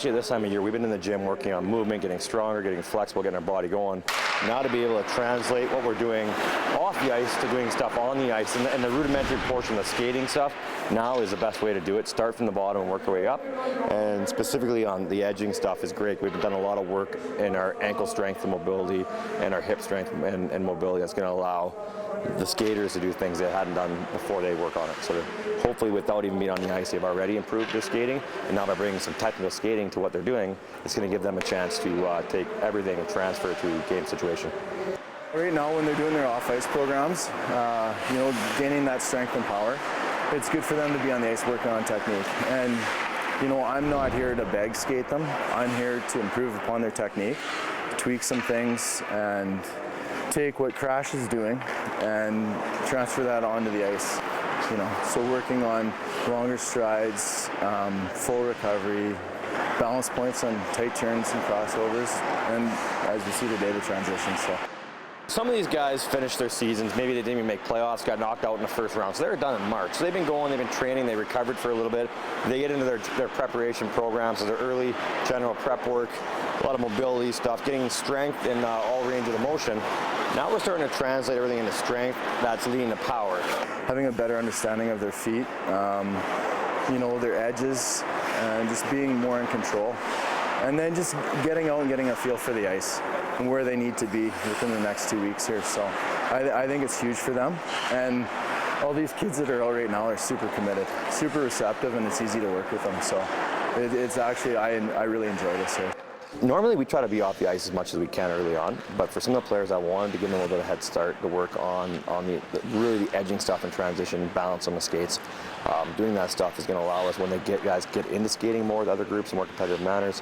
especially at this time of year, we've been in the gym working on movement, getting stronger, getting flexible, getting our body going. Now to be able to translate what we're doing off the ice to doing stuff on the ice, and the rudimentary portion, the skating stuff, now is the best way to do it. Start from the bottom and work our way up, and specifically on the edging stuff is great. We've done a lot of work in our ankle strength and mobility and our hip strength and mobility that's going to allow the skaters to do things they hadn't done before they work on it. So hopefully without even being on the ice, they've already improved their skating, and now by bringing some technical skating to what they're doing, it's going to give them a chance to take everything and transfer it to a game situation. Right now when they're doing their off-ice programs, gaining that strength and power, it's good for them to be on the ice working on technique. And I'm not here to beg skate them. I'm here to improve upon their technique, tweak some things, and take what Crash is doing and transfer that onto the ice. So working on longer strides, full recovery, balance points on tight turns and crossovers, and as we see today, the transitions. So. Some of these guys finished their seasons, maybe they didn't even make playoffs, got knocked out in the first round, so they were done in March. So they've been going, they've been training, they recovered for a little bit. They get into their preparation programs, so their early general prep work, a lot of mobility stuff, getting strength in all range of the motion. Now we're starting to translate everything into strength that's leading to power. Having a better understanding of their feet, their edges, and just being more in control. And then just getting out and getting a feel for the ice and where they need to be within the next 2 weeks here. So I think it's huge for them. And all these kids that are out right now are super committed, super receptive, and it's easy to work with them. So it's actually, I really enjoy this here. Normally we try to be off the ice as much as we can early on, but for some of the players I wanted to give them a little bit of head start to work on really the edging stuff and transition, balance on the skates. Doing that stuff is going to allow us, when guys get into skating more with other groups in more competitive manners.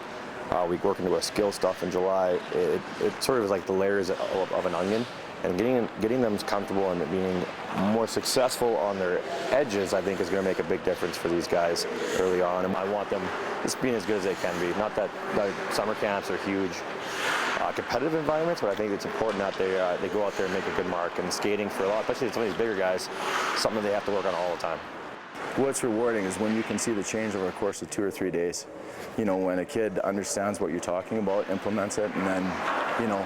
We work into our skill stuff in July. It sort of is like the layers of an onion, and getting them comfortable and being more successful on their edges, I think, is going to make a big difference for these guys early on. And I want them just being as good as they can be. Not that summer camps are huge competitive environments, but I think it's important that they go out there and make a good mark. And skating for a lot, especially some of these bigger guys, something they have to work on all the time. What's rewarding is when you can see the change over the course of 2 or 3 days. When a kid understands what you're talking about, implements it, and then,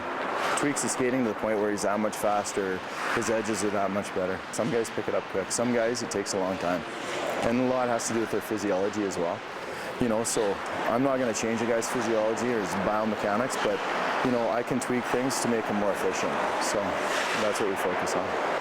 tweaks the skating to the point where he's that much faster, his edges are that much better. Some guys pick it up quick, some guys it takes a long time. And a lot has to do with their physiology as well. So I'm not going to change a guy's physiology or his biomechanics, but, I can tweak things to make him more efficient. So that's what we focus on.